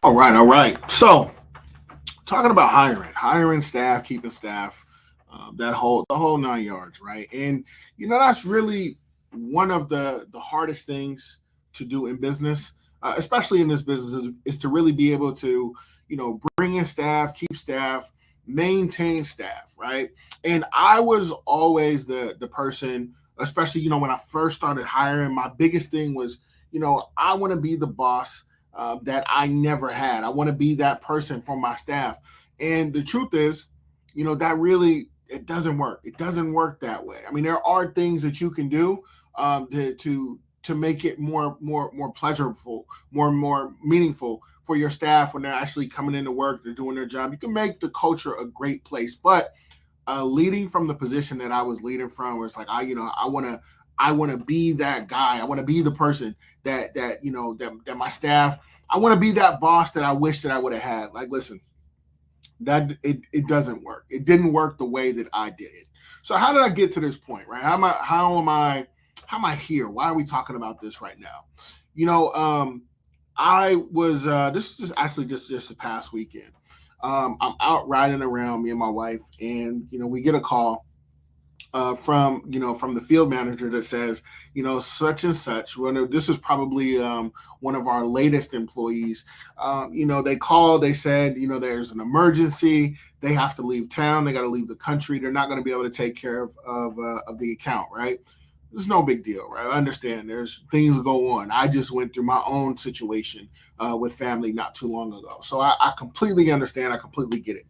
All right, all right. So, talking about hiring staff, keeping staff, the whole 9 yards, right? And that's really one of the hardest things to do in business, especially in this business, is to really be able to bring in staff, keep staff, maintain staff, right? And I was always the person, especially when I first started hiring. My biggest thing was I want to be the boss that I never had. I want to be that person for my staff. And the truth is, that really it doesn't work. It doesn't work that way. I mean, there are things that you can do to make it more pleasurable, more meaningful for your staff when they're actually coming into work, they're doing their job. You can make the culture a great place, but leading from the position that I was leading from, where it's like I want to be that guy. I want to be the person that my staff. I want to be that boss that I wish that I would have had. Like, listen, it doesn't work. It didn't work the way that I did it. So how did I get to this point, right? How am I here? Why are we talking about this right now? You know, I was this is actually just the past weekend. I'm out riding around, me and my wife, and we get a call from the field manager that says, such and such. Well, this is probably one of our latest employees. They called. They said, there's an emergency. They have to leave town. They got to leave the country. They're not going to be able to take care of the account, right? It's no big deal, right? I understand. There's things go on. I just went through my own situation with family not too long ago, so I completely understand. I completely get it.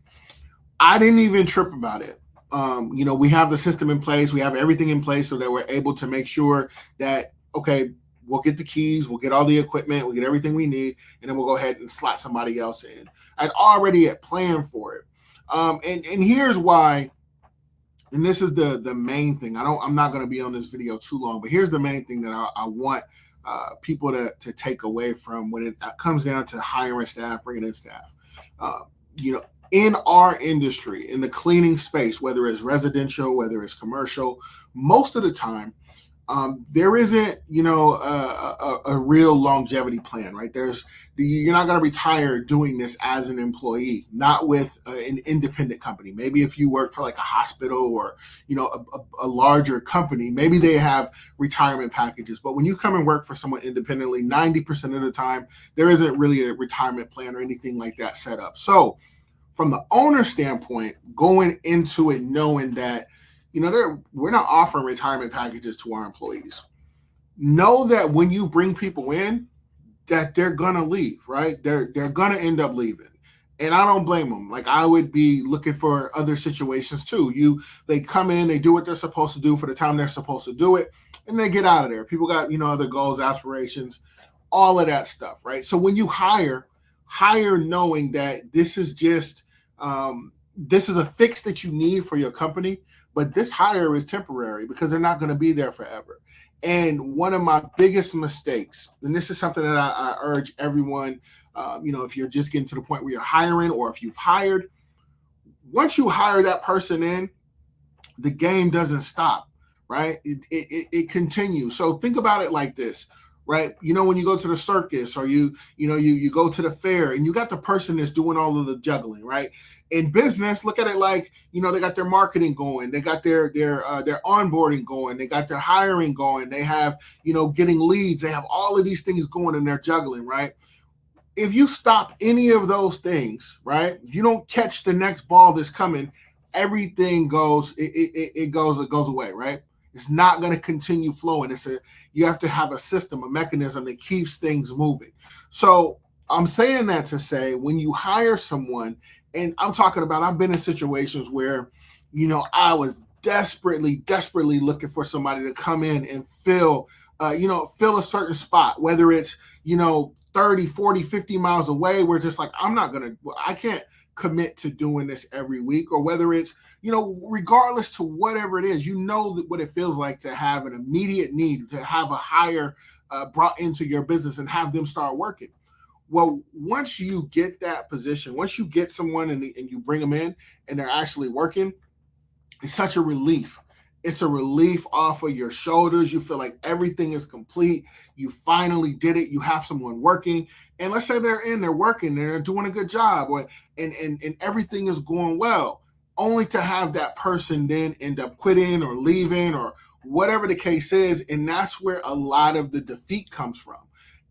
I didn't even trip about it. We have the system in place. We have everything in place so that we're able to make sure that, okay, we'll get the keys, we'll get all the equipment, we'll get everything we need, and then we'll go ahead and slot somebody else in. I'd already had planned for it. And here's why, and this is the main thing. I'm not going to be on this video too long, but here's the main thing that I want people to take away from when it comes down to hiring staff, bringing in staff. Uh, you know, in our industry, in the cleaning space, whether it's residential, whether it's commercial, most of the time, there isn't, a real longevity plan, right? You're not going to retire doing this as an employee, not with an independent company. Maybe if you work for like a hospital or, a larger company, maybe they have retirement packages. But when you come and work for someone independently, 90% of the time, there isn't really a retirement plan or anything like that set up. So, from the owner standpoint, going into it knowing that, we're not offering retirement packages to our employees. Know that when you bring people in, that they're gonna leave, right? They're gonna end up leaving. And I don't blame them. Like, I would be looking for other situations too. They come in, they do what they're supposed to do for the time they're supposed to do it, and they get out of there. People got, other goals, aspirations, all of that stuff, right? So when you hire knowing that this is a fix that you need for your company, but this hire is temporary because they're not going to be there forever. And one of my biggest mistakes, and this is something that I urge everyone, if you're just getting to the point where you're hiring or if you've hired, once you hire that person in, the game doesn't stop, right? It continues. So think about it like this, right? When you go to the circus or you go to the fair and you got the person that's doing all of the juggling, right? In business, look at it like, they got their marketing going, they got their onboarding going, they got their hiring going, they have, getting leads, they have all of these things going and they're juggling, right? If you stop any of those things, right? If you don't catch the next ball that's coming, everything goes away, right? It's not going to continue flowing. You have to have a system, a mechanism that keeps things moving. So I'm saying that to say, when you hire someone, and I'm talking about, I've been in situations where, I was desperately looking for somebody to come in and fill a certain spot, whether it's, 30, 40, 50 miles away, where just like, I can't commit to doing this every week, or whether it's, regardless to whatever it is, what it feels like to have an immediate need, to have a hire brought into your business and have them start working. Well, once you get that position, once you get someone and you bring them in and they're actually working, it's such a relief. It's a relief off of your shoulders. You feel like everything is complete. You finally did it. You have someone working. And let's say they're working, they're doing a good job, or and everything is going well. Only to have that person then end up quitting or leaving or whatever the case is. And that's where a lot of the defeat comes from.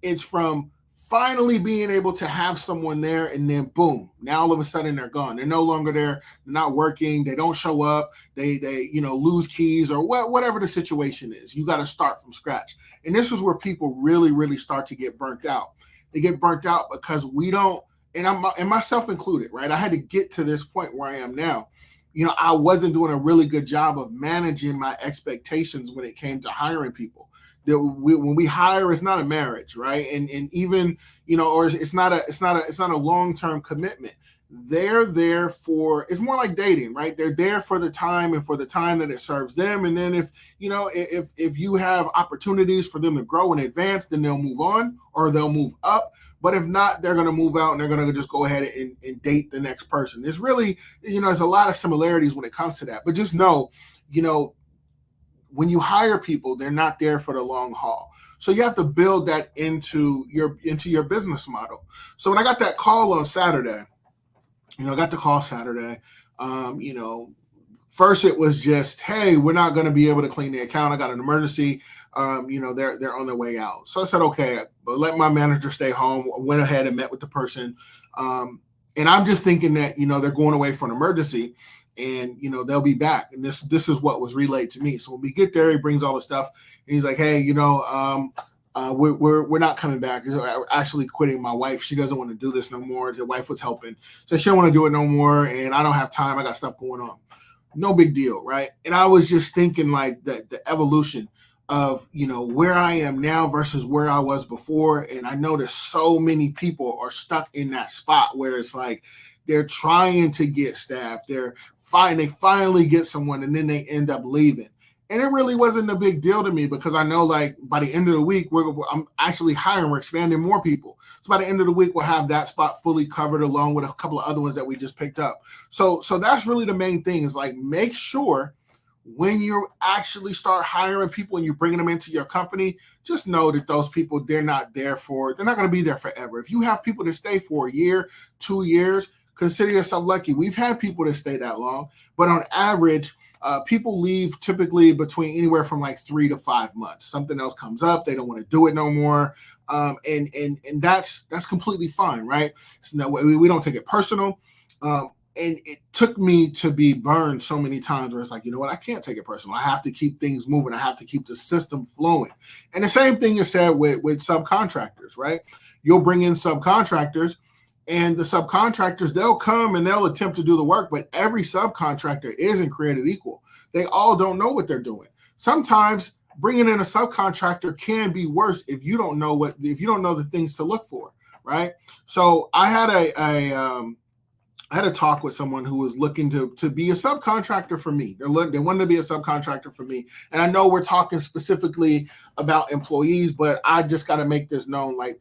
It's from finally being able to have someone there, and then boom, now all of a sudden they're gone. They're no longer there. They're not working. They don't show up. They lose keys or whatever the situation is. You got to start from scratch. And this is where people really, really start to get burnt out. They get burnt out because we don't, and myself included, right? I had to get to this point where I am now. I wasn't doing a really good job of managing my expectations when it came to hiring people. When we hire, it's not a marriage, right? And even or it's not a long-term commitment. They're there for, it's more like dating, right? They're there for the time and for the time that it serves them. And then if you have opportunities for them to grow and advance, then they'll move on or they'll move up. But if not, they're going to move out and they're going to just go ahead and date the next person. It's really, there's a lot of similarities when it comes to that. But just know, when you hire people, they're not there for the long haul. So you have to build that into your business model. So when I got that call on Saturday, I got the call Saturday. First it was just, hey, we're not going to be able to clean the account. I got an emergency. They're on their way out. So I said, okay, but let my manager stay home. I went ahead and met with the person. And I'm just thinking that, they're going away for an emergency. And they'll be back, and this is what was relayed to me. So when we get there, he brings all the stuff, and he's like, "Hey, we're not coming back. We're actually quitting. My wife, she doesn't want to do this no more. The wife was helping, so she don't want to do it no more, and I don't have time. I got stuff going on. No big deal, right?" And I was just thinking like the evolution of where I am now versus where I was before, and I noticed so many people are stuck in that spot where it's like they're trying to get staff. They finally get someone, and then they end up leaving. And it really wasn't a big deal to me because I know, like, by the end of the week, I'm actually hiring. We're expanding more people. So by the end of the week, we'll have that spot fully covered along with a couple of other ones that we just picked up. So that's really the main thing is, like, make sure when you actually start hiring people and you're bringing them into your company, just know that those people, they're not going to be there forever. If you have people that stay for a year, 2 years, consider yourself lucky. We've had people that stay that long, but on average, people leave typically between anywhere from like 3 to 5 months. Something else comes up, they don't want to do it no more, and that's completely fine, right? So no, we don't take it personal. And it took me to be burned so many times where it's like, you know what, I can't take it personal. I have to keep things moving. I have to keep the system flowing. And the same thing is said with subcontractors, right? You'll bring in subcontractors, and the subcontractors, they'll come and they'll attempt to do the work, but every subcontractor isn't created equal. They all don't know what they're doing. Sometimes bringing in a subcontractor can be worse if you don't know the things to look for, right? So I had a talk with someone who was looking to be a subcontractor for me. They wanted to be a subcontractor for me. And I know we're talking specifically about employees, but I just got to make this known. Like,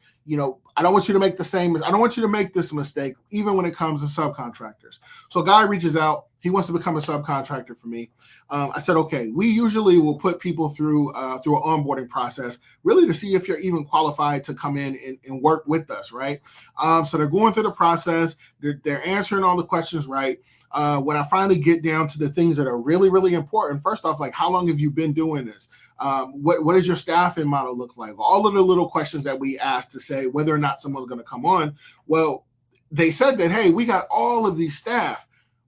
I don't want you to make I don't want you to make this mistake, even when it comes to subcontractors. So a guy reaches out. He wants to become a subcontractor for me. I said, okay, we usually will put people through an onboarding process, really to see if you're even qualified to come in and work with us, right? So they're going through the process. They're answering all the questions right. When I finally get down to the things that are really, really important, first off, like, how long have you been doing this? What does your staffing model look like? All of the little questions that we ask to say whether or not someone's going to come on. Well, they said that, hey, we got all of these staff.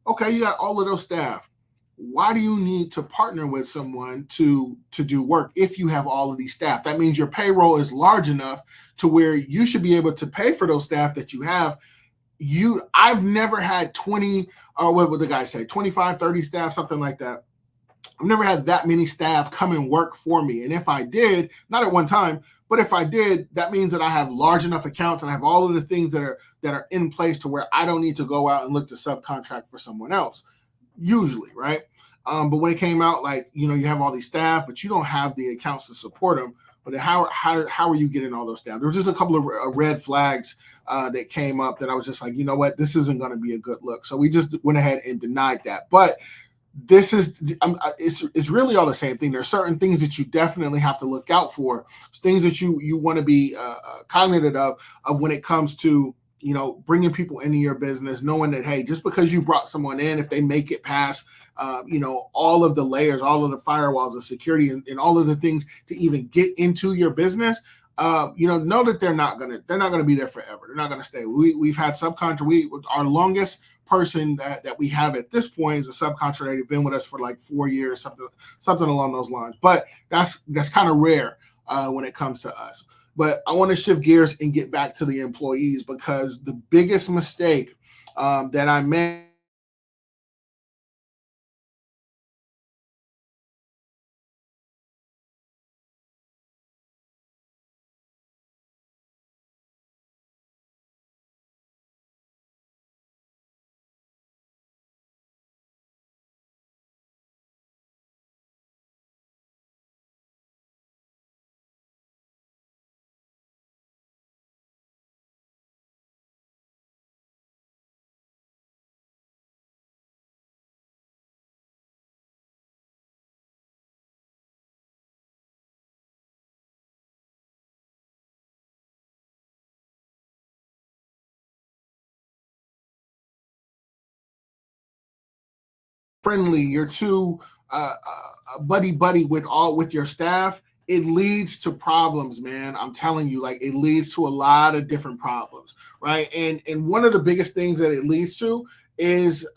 Okay, you got all of those staff. Why do you need to partner with someone to do work if you have all of these staff? That means your payroll is large enough to where you should be able to pay for those staff that you have. I've never had 20, or what would the guy say, 25, 30 staff, something like that. I've never had that many staff come and work for me. And if I did, not at one time, but if I did, that means that I have large enough accounts and I have all of the things that are in place to where I don't need to go out and look to subcontract for someone else, usually, right? But when it came out, like, you have all these staff, but you don't have the accounts to support them. But how are you getting all those staff? There was just a couple of red flags that came up that I was just like, you know what, this isn't going to be a good look. So we just went ahead and denied that. But this is it's really all the same thing. There's certain things that you definitely have to look out for, things that you want to be cognizant of when it comes to, you know, bringing people into your business, knowing that, hey, just because you brought someone in, if they make it past you know, all of the layers, all of the firewalls of security, and all of the things to even get into your business, you know that they're not gonna be there forever. They're not gonna stay. We've had subcontract. Our longest person that we have at this point is a subcontractor who's been with us for like 4 years, something along those lines. But that's kind of rare when it comes to us. But I want to shift gears and get back to the employees, because the biggest mistake that I made friendly, you're too buddy buddy with your staff, it leads to problems, man. I'm telling you, like, it leads to a lot of different problems, right? And one of the biggest things that it leads to is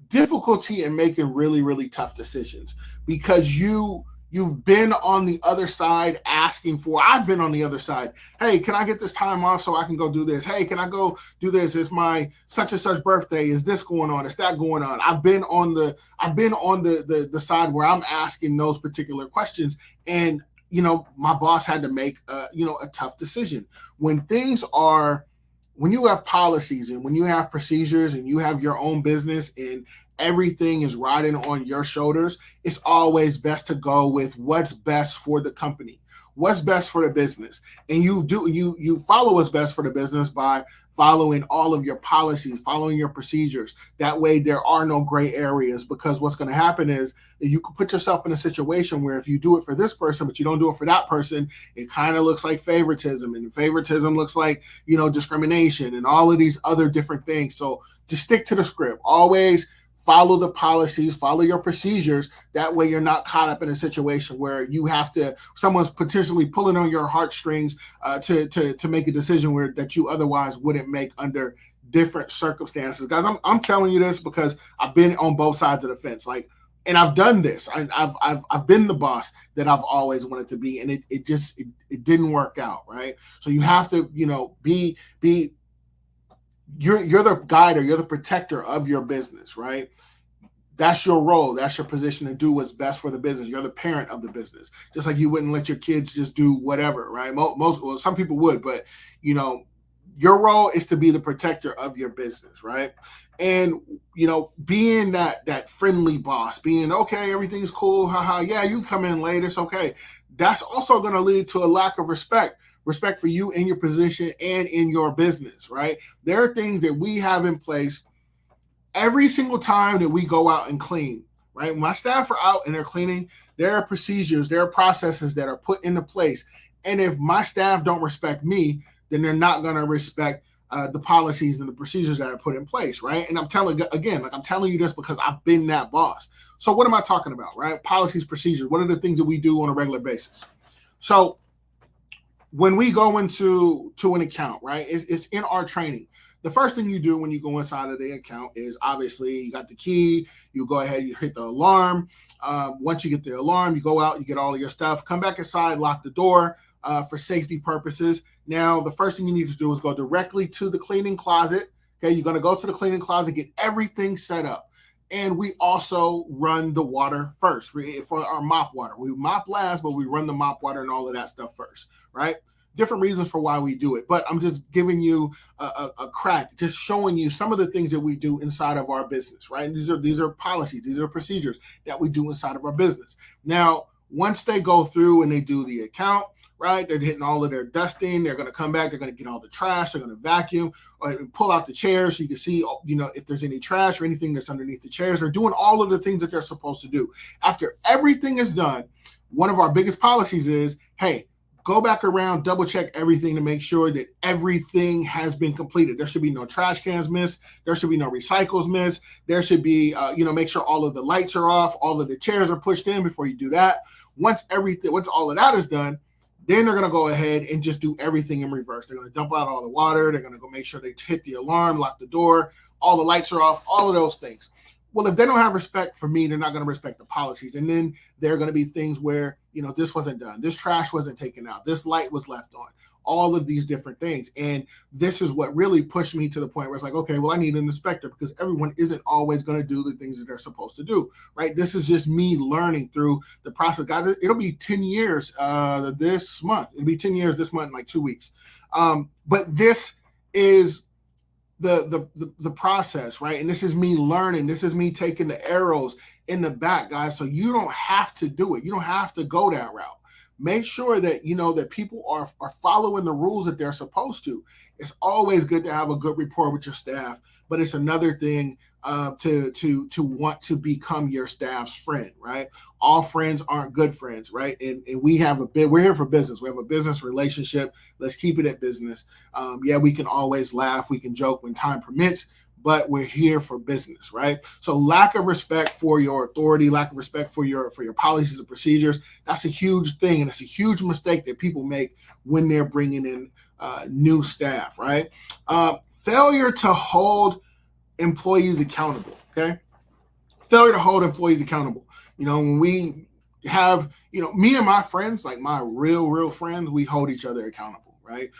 difficulty in making really tough decisions, because you've been on the other side asking for, I've been on the other side, hey, can I get this time off so I can go do this? Hey, can I go do this? It's my such and such birthday. Is this going on? Is that going on? I've been on the side where I'm asking those particular questions. And you know, my boss had to make you know, a tough decision. When you have policies and when you have procedures and you have your own business and everything is riding on your shoulders, it's always best to go with what's best for the company, what's best for the business. And you follow what's best for the business by following all of your policies, following your procedures. That way there are no gray areas, because what's going to happen is you could put yourself in a situation where if you do it for this person but you don't do it for that person, it kind of looks like favoritism, and favoritism looks like, you know, discrimination and all of these other different things. So just stick to the script. Always follow the policies, follow your procedures. That way you're not caught up in a situation where you have to, someone's potentially pulling on your heartstrings to make a decision where that you otherwise wouldn't make under different circumstances. Guys, I'm telling you this because I've been on both sides of the fence. Like, and I've done this. I've been the boss that I've always wanted to be, and it didn't work out, right? So you have to, you know, be you're the guide, or you're the protector of your business, right? That's your role. That's your position, to do what's best for the business. You're the parent of the business. Just like you wouldn't let your kids just do whatever, right? Well, some people would, but you know, your role is to be the protector of your business, right? And you know, being that friendly boss, being okay, everything's cool, haha, yeah, you come in late, it's okay. That's also going to lead to a lack of respect for you in your position and in your business, right? There are things that we have in place every single time that we go out and clean, right? When my staff are out and they're cleaning, there are procedures, there are processes that are put into place. And if my staff don't respect me, then they're not going to respect the policies and the procedures that are put in place, right? And I'm telling, again, like, I'm telling you this because I've been that boss. So what am I talking about, right? Policies, procedures. What are the things that we do on a regular basis? So when we go into an account, right? It's in our training. The first thing you do when you go inside of the account is, obviously, you got the key. You go ahead, you hit the alarm. Once you get the alarm, you go out, you get all of your stuff, come back inside, lock the door for safety purposes. Now, the first thing you need to do is go directly to the cleaning closet. Okay, you're going to go to the cleaning closet, get everything set up. And we also run the water first for our mop water. We mop last, but we run the mop water and all of that stuff first, right? Different reasons for why we do it, but I'm just giving you a crack, just showing you some of the things that we do inside of our business, right? And these are policies, these are procedures that we do inside of our business. Now, once they go through and they do the account, right? They're hitting all of their dusting. They're going to come back. They're going to get all the trash. They're going to vacuum or pull out the chairs so you can see, if there's any trash or anything that's underneath the chairs. They're doing all of the things that they're supposed to do. After everything is done, one of our biggest policies is, hey, go back around, double check everything to make sure that everything has been completed. There should be no trash cans missed. There should be no recycles missed. There should be, make sure all of the lights are off, all of the chairs are pushed in before you do that. Once all of that is done, then they're going to go ahead and just do everything in reverse. They're going to dump out all the water. They're going to go make sure they hit the alarm, lock the door, all the lights are off, all of those things. Well, if they don't have respect for me, they're not going to respect the policies. And then there are going to be things where, this wasn't done. This trash wasn't taken out. This light was left on. All of these different things. And this is what really pushed me to the point where it's like, okay, well, I need an inspector because everyone isn't always going to do the things that they're supposed to do, right? This is just me learning through the process. Guys, it'll be 10 years this month. It'll be 10 years this month in like 2 weeks. But this is the process, right? And this is me learning. This is me taking the arrows in the back, guys. So you don't have to do it. You don't have to go that route. Make sure that that people are following the rules that they're supposed to. It's always good to have a good rapport with your staff, but it's another thing to want to become your staff's friend, right? All friends aren't good friends, right? And we're here for business. We have a business relationship. Let's keep it at business. We can always laugh, we can joke when time permits, but we're here for business, right? So lack of respect for your authority, lack of respect for your policies and procedures, that's a huge thing. And it's a huge mistake that people make when they're bringing in new staff, right? Failure to hold employees accountable, okay? Failure to hold employees accountable. When we have, me and my friends, like my real friends, we hold each other accountable, right?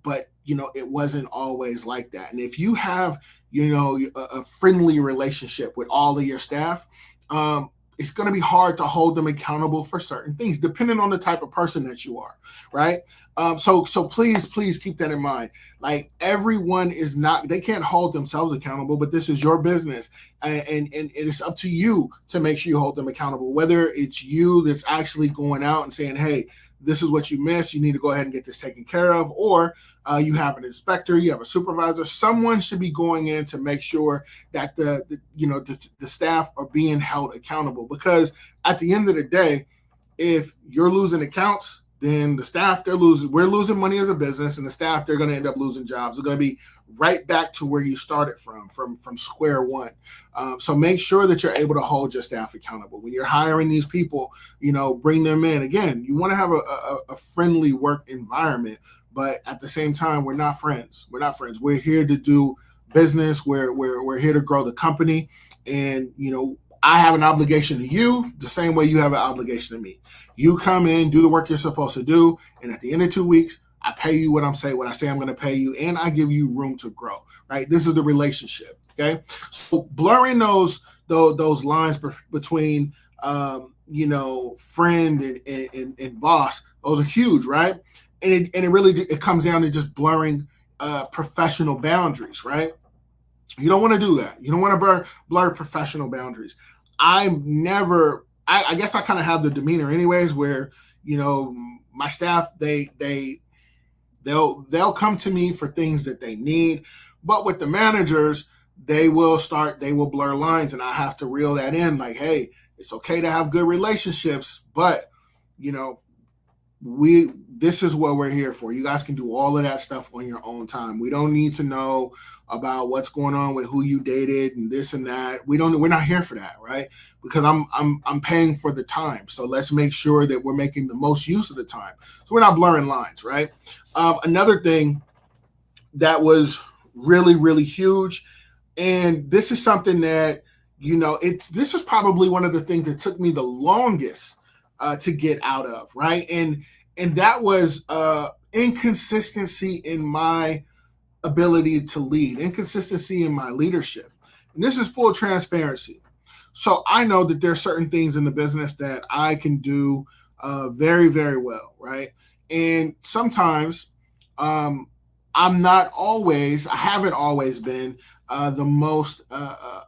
But it wasn't always like that. And if you have, a friendly relationship with all of your staff, it's going to be hard to hold them accountable for certain things, depending on the type of person that you are, right? So please keep that in mind. Like everyone they can't hold themselves accountable, but this is your business. And it's up to you to make sure you hold them accountable, whether it's you that's actually going out and saying, hey, this is what you missed. You need to go ahead and get this taken care of. Or you have an inspector, you have a supervisor. Someone should be going in to make sure that the staff are being held accountable. Because at the end of the day, if you're losing accounts, then the staff, we're losing money as a business, and the staff, they're going to end up losing jobs. They're going to be right back to where you started from square one. So make sure that you're able to hold your staff accountable. When you're hiring these people, bring them in. Again, you want to have a friendly work environment, but at the same time, we're not friends. We're here to do business. We're here to grow the company. And, I have an obligation to you the same way you have an obligation to me. You come in, do the work you're supposed to do, and at the end of 2 weeks, I pay you what I say I'm going to pay you, and I give you room to grow, right? This is the relationship, okay? So blurring those lines between, friend and boss, those are huge, right? And it really comes down to just blurring professional boundaries, right? You don't want to do that. You don't want to blur professional boundaries. I guess I kind of have the demeanor anyways where, my staff, they'll come to me for things that they need, but with the managers, they will blur lines, and I have to reel that in. Like, hey, it's okay to have good relationships, but this is what we're here for. You guys can do all of that stuff on your own time. We don't need to know about what's going on with who you dated and this and that. We're not here for that, right? Because I'm paying for the time. So let's make sure that we're making the most use of the time. So we're not blurring lines, right? Another thing that was really, really huge, and this is something that, this is probably one of the things that took me the longest to get out of, right? And that was inconsistency in my ability to lead, inconsistency in my leadership. And this is full transparency. So I know that there are certain things in the business that I can do very, very well, right? And sometimes I haven't always been the most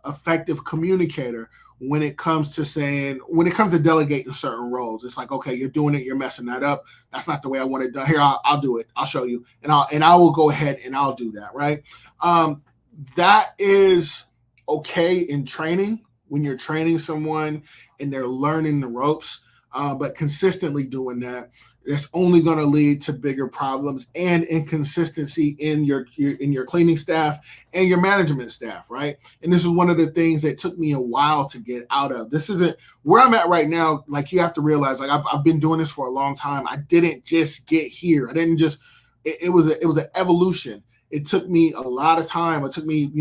effective communicator when it comes to delegating certain roles. It's like, okay, you're doing it, you're messing that up. That's not the way I want it done. Here, I'll do it. I'll show you, and I will go ahead and I'll do that. Right. That is okay in training when you're training someone and they're learning the ropes. But consistently doing that, it's only going to lead to bigger problems and inconsistency in your cleaning staff and your management staff, right? And this is one of the things that took me a while to get out of. This isn't where I'm at right now. Like, you have to realize, like, I've been doing this for a long time. I didn't just get here. I didn't just. It was an evolution. It took me a lot of time. It took me,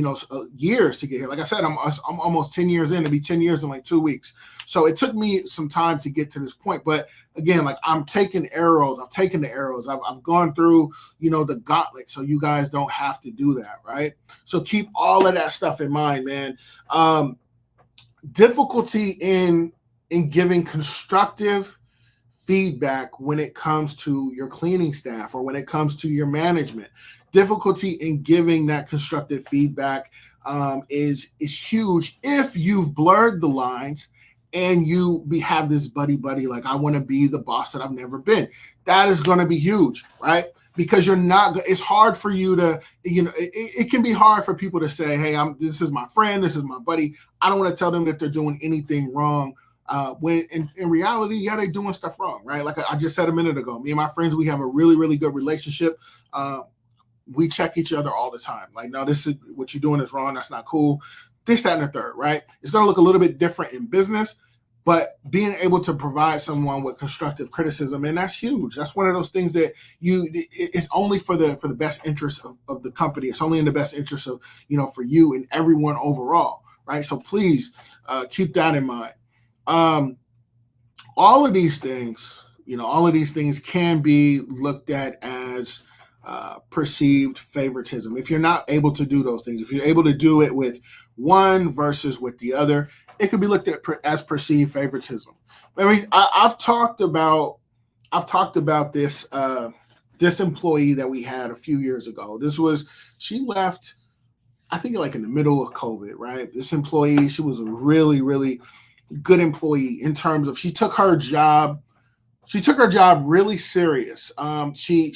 years to get here. Like I said, I'm almost 10 years in. It'll be 10 years in like 2 weeks. So it took me some time to get to this point. But again, like, I'm taking arrows. I've taken the arrows. I've gone through, the gauntlet. So you guys don't have to do that, right? So keep all of that stuff in mind, man. Difficulty in giving constructive feedback when it comes to your cleaning staff or when it comes to your management. Difficulty in giving that constructive feedback is huge if you've blurred the lines and you have this buddy, like, I want to be the boss that I've never been. That is going to be huge, right? Because it's hard for you to, it can be hard for people to say, hey, this is my friend, this is my buddy. I don't want to tell them that they're doing anything wrong. When in reality, yeah, they're doing stuff wrong, right? Like I just said a minute ago, me and my friends, we have a really, really good relationship. We check each other all the time. Like, no, this is what you're doing is wrong. That's not cool. This, that, and the third, right? It's going to look a little bit different in business, but being able to provide someone with constructive criticism, and that's huge. That's one of those things that it's only for the best interest of the company. It's only in the best interest of, for you and everyone overall, right? So please keep that in mind. All of these things can be looked at as perceived favoritism. If you're not able to do those things, if you're able to do it with one versus with the other, it could be looked at as perceived favoritism. I mean, I've talked about this this employee that we had a few years ago. She left, I think, like in the middle of COVID, right? This employee, she was a really, really good employee in terms of she took her job really serious. She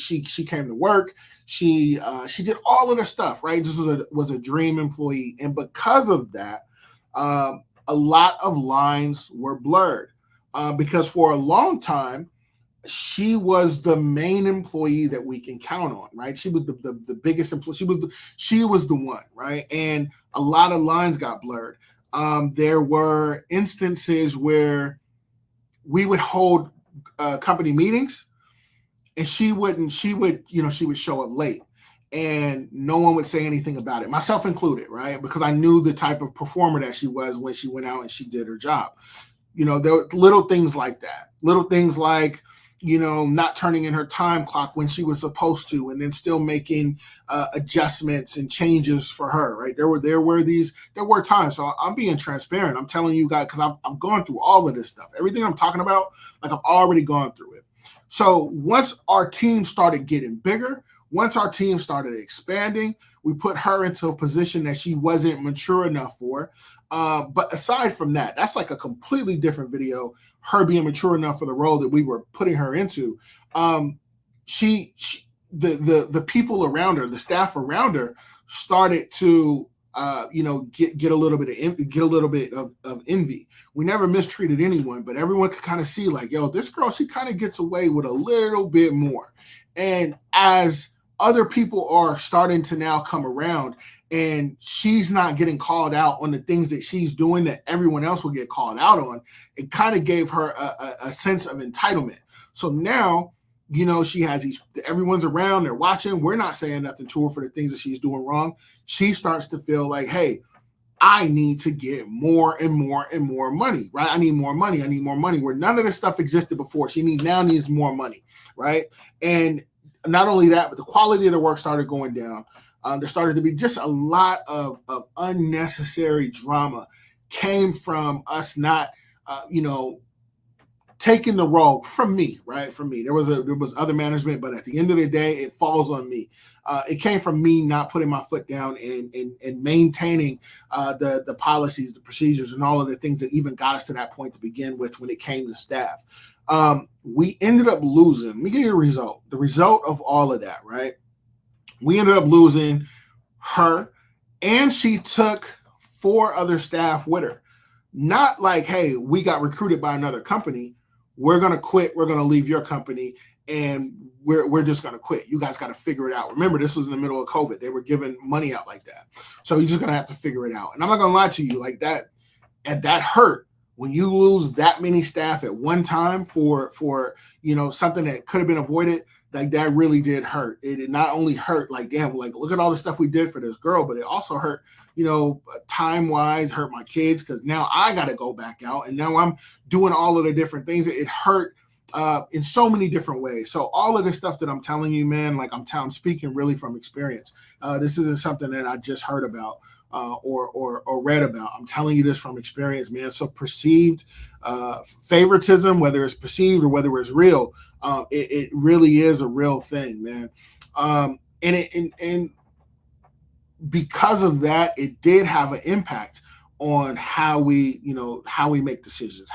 came to work. She did all of the stuff, right? This was a dream employee, and because of that, a lot of lines were blurred because for a long time she was the main employee that we can count on, right? She was the biggest employee. She was the one, right? And a lot of lines got blurred. There were instances where we would hold company meetings and she would show up late and no one would say anything about it, myself included, right? Because I knew the type of performer that she was when she went out and she did her job. There were little things like that, not turning in her time clock when she was supposed to, and then still making adjustments and changes for her, right? There were times. So I'm being transparent. I'm telling you guys, because I've gone through all of this stuff. Everything I'm talking about, like, I've already gone through it. So once our team started getting bigger, once our team started expanding, we put her into a position that she wasn't mature enough for. But aside from that, that's like a completely different video, her being mature enough for the role that we were putting her into. The people around her, the staff around her, started to get a little bit of envy. We never mistreated anyone, but everyone could kind of see, like, yo, this girl, she kind of gets away with a little bit more. And as other people are starting to now come around and she's not getting called out on the things that she's doing that everyone else will get called out on, it kind of gave her a sense of entitlement. So now, she has everyone's around, they're watching. We're not saying nothing to her for the things that she's doing wrong. She starts to feel like, hey, I need to get more and more and more money, right? I need more money. Where none of this stuff existed before. She now needs more money, right? And not only that, but the quality of the work started going down. There started to be just a lot of unnecessary drama came from us not, taking the role from me, right? From me. There was other management, but at the end of the day, it falls on me. It came from me not putting my foot down and maintaining the policies, the procedures, and all of the things that even got us to that point to begin with when it came to staff. We ended up losing. Let me give you a result. The result of all of that, right? We ended up losing her, and she took 4 other staff with her. Not like, hey, we got recruited by another company. We're going to quit. We're going to leave your company, and we're just going to quit. You guys got to figure it out. Remember, this was in the middle of COVID. They were giving money out like that. So you're just going to have to figure it out. And I'm not going to lie to you, like that, and that hurt when you lose that many staff at one time for something that could have been avoided. Like that really did hurt. It not only hurt, like, damn, like look at all the stuff we did for this girl, but it also hurt, time wise, hurt my kids, because now I got to go back out and now I'm doing all of the different things. It hurt in so many different ways. So all of this stuff that I'm telling you, man, like I'm speaking really from experience. This isn't something that I just heard about or read about. I'm telling you this from experience, man. So perceived favoritism, whether it's perceived or whether it's real, it really is a real thing, man. And because of that, it did have an impact on how we make decisions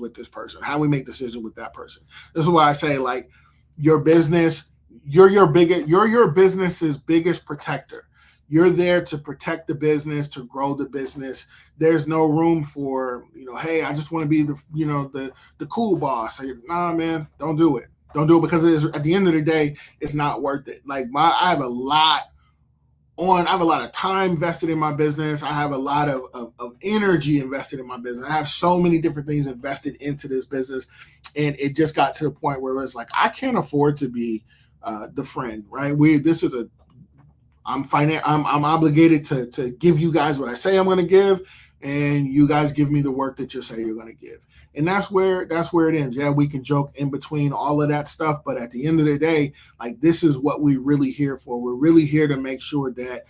with this person, how we make decisions with that person. This is why I say, like, your business, you're your business's biggest protector. You're there to protect the business, to grow the business. There's no room for, hey, I just want to be the cool boss. Nah, man, don't do it. Don't do it, because at the end of the day, it's not worth it. Like I have a lot of time invested in my business. I have a lot of energy invested in my business. I have so many different things invested into this business. And it just got to the point where it's like, I can't afford to be the friend, right? I'm obligated to give you guys what I say I'm going to give, and you guys give me the work that you say you're going to give. And that's where it ends. Yeah, we can joke in between all of that stuff, but at the end of the day, like, this is what we're really here for. We're really here to make sure that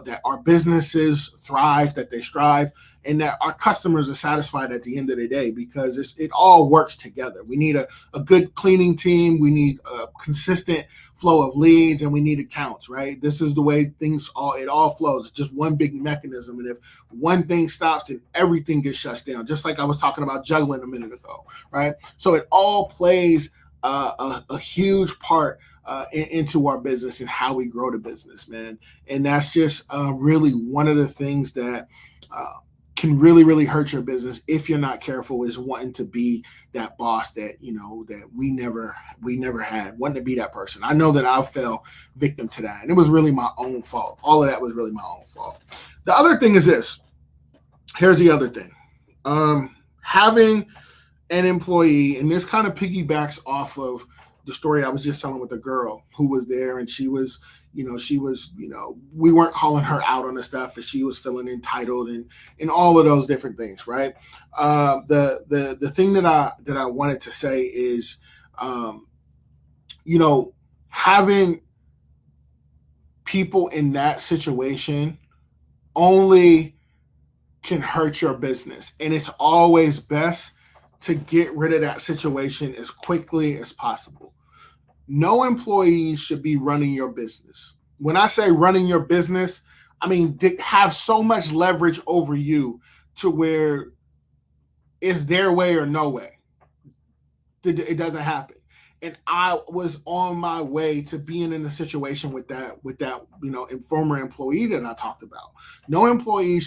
that our businesses thrive, that they strive, and that our customers are satisfied at the end of the day, because it all works together. We need a good cleaning team. We need a consistent flow of leads, and we need accounts, right? This is the way it all flows. It's just one big mechanism. And if one thing stops, then everything gets shut down, just like I was talking about juggling a minute ago, right? So it all plays a huge part into our business and how we grow the business, man. And that's just really one of the things that can really, really hurt your business if you're not careful, is wanting to be that boss that we never had, wanting to be that person. I know that I fell victim to that, and it was really my own fault. All of that was really my own fault. The other thing is this. Here's the other thing. Having an employee, and this kind of piggybacks off of the story I was just telling with the girl who was there, and she was, we weren't calling her out on the stuff, and she was feeling entitled and all of those different things, right? The thing that I wanted to say is, having people in that situation only can hurt your business, and it's always best to get rid of that situation as quickly as possible. No employees should be running your business. When I say running your business, I mean have so much leverage over you to where it's their way or no way. It doesn't happen. And I was on my way to being in a situation with that former employee that I talked about. No employee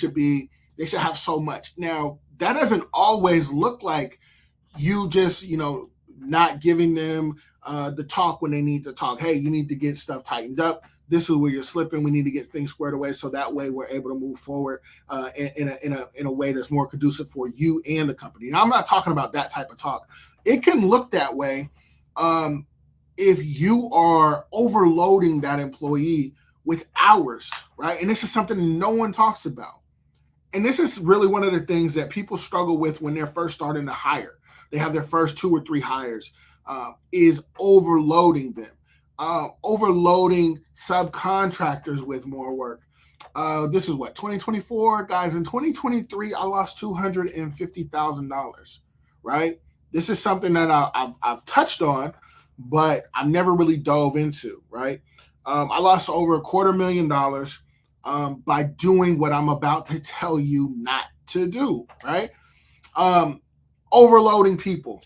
they should have so much. Now, that doesn't always look like you just, not giving them the talk when they need to talk. Hey, you need to get stuff tightened up. This is where you're slipping. We need to get things squared away, so that way we're able to move forward in a way that's more conducive for you and the company. And I'm not talking about that type of talk. It can look that way if you are overloading that employee with hours, right? And this is something no one talks about. And this is really one of the things that people struggle with when they're first starting to hire. They have their first 2 or 3 hires, is overloading them, overloading subcontractors with more work. This is 2024, guys. In 2023, I lost $250,000, right? This is something that I've touched on, but I've never really dove into, right? I lost over $250,000 by doing what I'm about to tell you not to do, right? Um, Overloading people.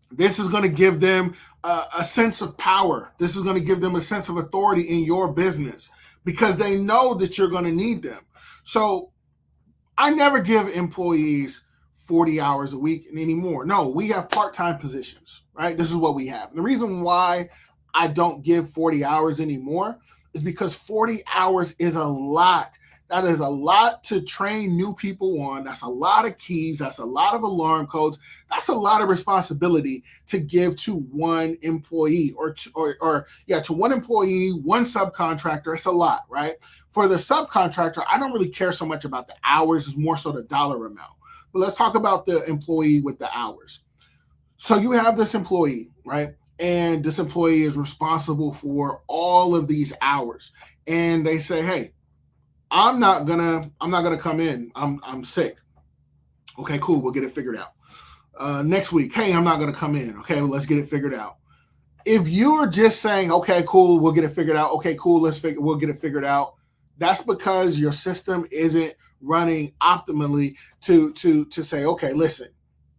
This is going to give them a sense of power. This is going to give them a sense of authority in your business because they know that you're going to need them. So I never give employees 40 hours a week anymore. No, we have part-time positions, right? This is what we have. And the reason why I don't give 40 hours anymore is because 40 hours is a lot. That is a lot to train new people on. That's a lot of keys. That's a lot of alarm codes. That's a lot of responsibility to give to one employee to one employee, one subcontractor. It's a lot, right? For the subcontractor, I don't really care so much about the hours, it's more so the dollar amount. But let's talk about the employee with the hours. So you have this employee, right? And this employee is responsible for all of these hours. And they say, hey, I'm not gonna come in. I'm sick. Okay, cool. We'll get it figured out. Next week, hey, I'm not gonna come in. Okay, well, let's get it figured out. If you are just saying, okay, cool, we'll get it figured out. Okay, cool, we'll get it figured out. That's because your system isn't running optimally to say, okay, listen,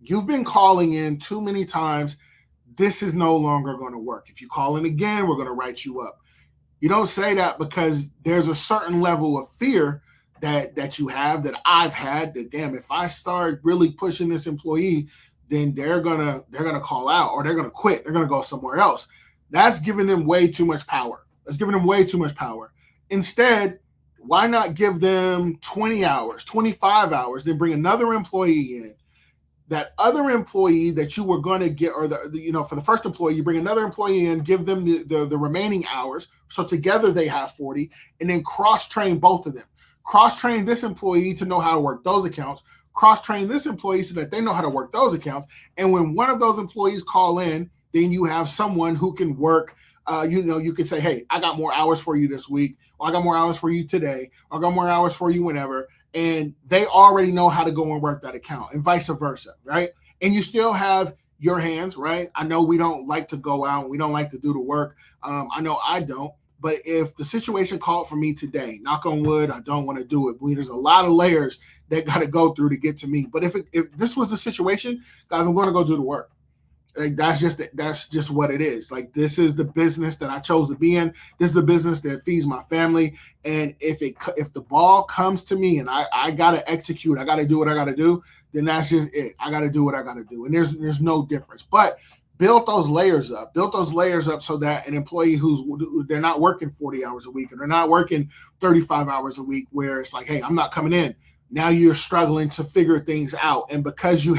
you've been calling in too many times. This is no longer going to work. If you call in again, we're going to write you up. You don't say that because there's a certain level of fear that you have, that I've had, that damn, if I start really pushing this employee, then they're gonna call out or they're gonna quit. They're gonna go somewhere else. That's giving them way too much power. That's giving them way too much power. Instead, why not give them 20 hours, 25 hours, then bring another employee in? That other employee that you were going to get, or for the first employee, you bring another employee in, give them the remaining hours. So together they have 40, and then cross train both of them. Cross train this employee to know how to work those accounts. Cross train this employee so that they know how to work those accounts. And when one of those employees call in, then you have someone who can work. You can say, hey, I got more hours for you this week, or I got more hours for you today, or I got more hours for you whenever. And they already know how to go and work that account, and vice versa, right? And you still have your hands, right? I know we don't like to go out, we don't like to do the work. I know I don't. But if the situation called for me today, knock on wood, I don't want to do it. There's a lot of layers that got to go through to get to me. But if this was the situation, guys, I'm going to go do the work. Like that's just what it is. Like, this is the business that I chose to be in. This is the business that feeds my family. And if the ball comes to me and I gotta execute, I gotta do what I gotta do, then that's just it. I gotta do what I gotta do, and there's no difference. But build those layers up. Build those layers up so that an employee they're not working 40 hours a week, and they're not working 35 hours a week, where it's like, hey, I'm not coming in. Now you're struggling to figure things out. And because you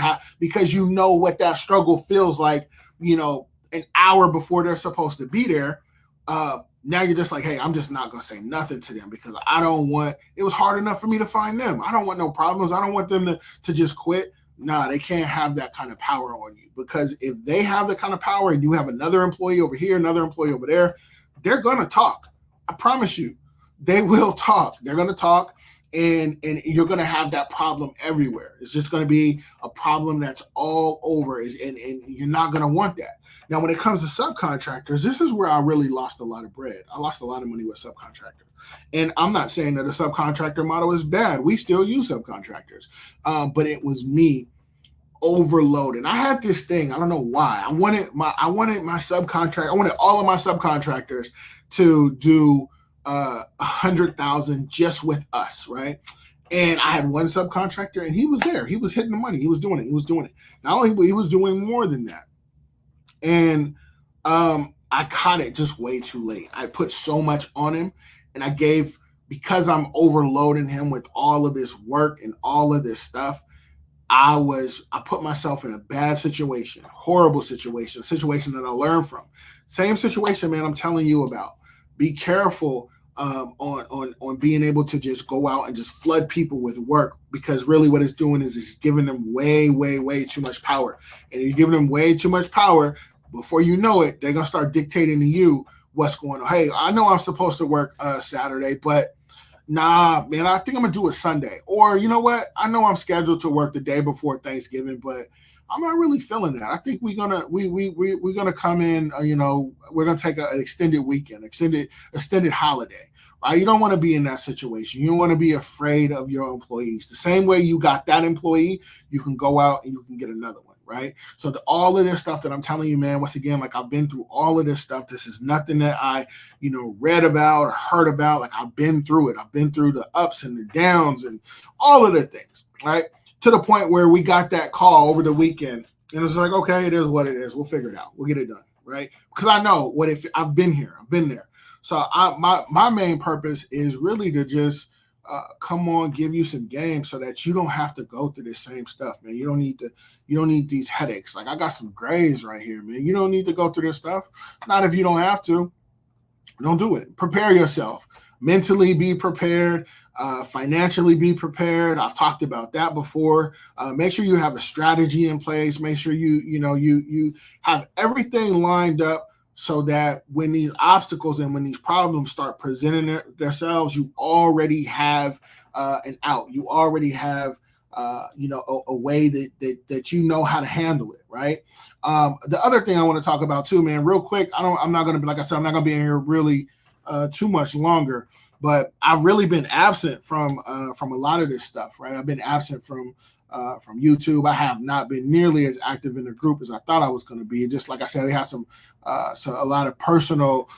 know what that struggle feels like, an hour before they're supposed to be there, now you're just like, hey, I'm just not going to say nothing to them because it was hard enough for me to find them. I don't want no problems. I don't want them to just quit. Nah, they can't have that kind of power on you, because if they have the kind of power and you have another employee over here, another employee over there, they're going to talk. I promise you, they will talk. They're going to talk. And you're going to have that problem everywhere. It's just going to be a problem that's all over, and you're not going to want that. Now, when it comes to subcontractors, this is where I really lost a lot of bread. I lost a lot of money with subcontractors. And I'm not saying that a subcontractor model is bad. We still use subcontractors. But it was me overloaded. I had this thing. I don't know why. I wanted all of my subcontractors to do 100,000 just with us, right? And I had one subcontractor, and he was there. He was hitting the money. He was doing it. Not only he was doing more than that, and I caught it just way too late. I put so much on him, and because I'm overloading him with all of this work and all of this stuff. I put myself in a bad situation, horrible situation, a situation that I learned from. Same situation, man. I'm telling you about. Be careful on being able to just go out and just flood people with work, because really what it's doing is it's giving them way, way, way too much power. And you're giving them way too much power. Before you know it, they're going to start dictating to you what's going on. Hey, I know I'm supposed to work Saturday, but nah, man, I think I'm going to do it Sunday. Or you know what? I know I'm scheduled to work the day before Thanksgiving, but I'm not really feeling that. I think we're gonna come in. We're gonna take an extended weekend, extended holiday. Right? You don't want to be in that situation. You don't want to be afraid of your employees. The same way you got that employee, you can go out and you can get another one. Right? So all of this stuff that I'm telling you, man, once again, like I've been through all of this stuff. This is nothing that I, read about or heard about. Like I've been through it. I've been through the ups and the downs and all of the things, right? To the point where we got that call over the weekend and it was like, okay, it is what it is. We'll figure it out. We'll get it done, right? Because I know what if I've been here, I've been there. So my main purpose is really to just come on, give you some games so that you don't have to go through the same stuff, man. You don't need these headaches. Like I got some grays right here, man. You don't need to go through this stuff. Not if you don't have to. Don't do it. Prepare yourself. Mentally be prepared. Financially be prepared. I've talked about that before. Make sure you have a strategy in place. Make sure you have everything lined up so that when these obstacles and when these problems start presenting themselves, you already have an out. You already have a way that you know how to handle it, right? The other thing I want to talk about too, man, real quick. I'm not going to be, like I said, I'm not going to be in here really too much longer, but I've really been absent from a lot of this stuff, right? I've been absent from YouTube. I have not been nearly as active in the group as I thought I was going to be. Just like I said, we had a lot of personal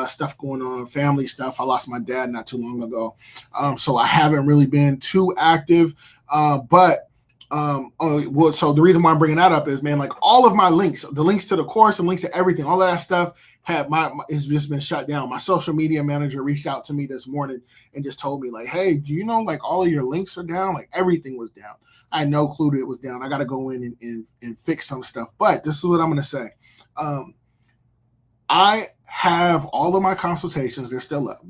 stuff going on, family stuff. I lost my dad not too long ago, so I haven't really been too active. So the reason why I'm bringing that up is, man, like all of my links, the links to the course and links to everything, all of that stuff it's just been shut down. My social media manager reached out to me this morning and just told me like, hey, do you know like all of your links are down? Like everything was down. I had no clue that it was down. I got to go in and fix some stuff. But this is what I'm going to say. I have all of my consultations. They're still up.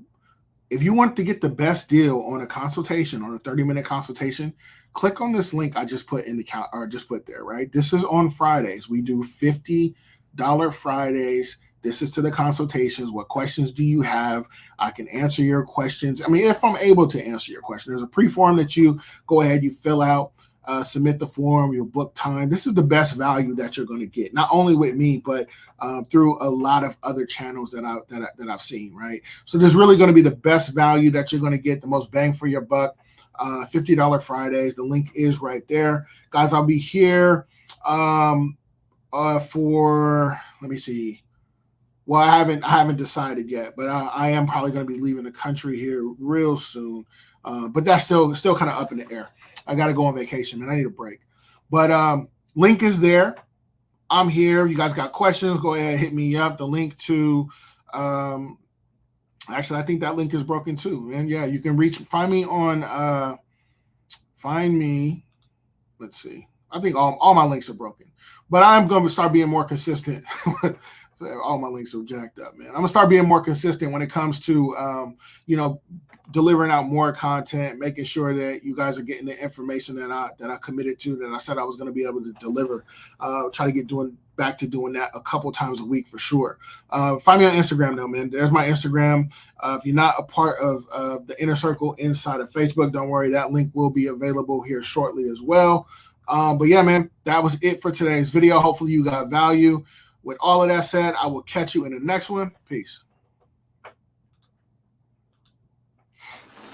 If you want to get the best deal on a consultation, on a 30-minute consultation, click on this link I just put in just put there, right? This is on Fridays. We do $50 Fridays. This is to the consultations. What questions do you have? I can answer your questions. I mean, if I'm able to answer your question, there's a pre-form that you go ahead, you fill out, submit the form, you'll book time. This is the best value that you're going to get, not only with me, but through a lot of other channels that I've seen, right? So there's really going to be the best value that you're going to get, the most bang for your buck. $50 Fridays. The link is right there, guys. I'll be here for, let me see. Well, I haven't decided yet, but I am probably going to be leaving the country here real soon. But that's still kind of up in the air. I got to go on vacation, man. I need a break. But link is there. I'm here. You guys got questions? Go ahead, hit me up. The link to actually, I think that link is broken too. And yeah, you can find me on let's see. I think all my links are broken. But I'm going to start being more consistent. All my links are jacked up, man. I'm gonna start being more consistent when it comes to delivering out more content, making sure that you guys are getting the information that I committed to, that I said I was going to be able to deliver. Try to get back to doing that a couple times a week for sure. Find me on Instagram though, man. There's my Instagram. If you're not a part of the Inner Circle inside of Facebook, don't worry, that link will be available here shortly as well. But yeah, man, that was it for today's video. Hopefully you got value. With all of that said, I will catch you in the next one. Peace.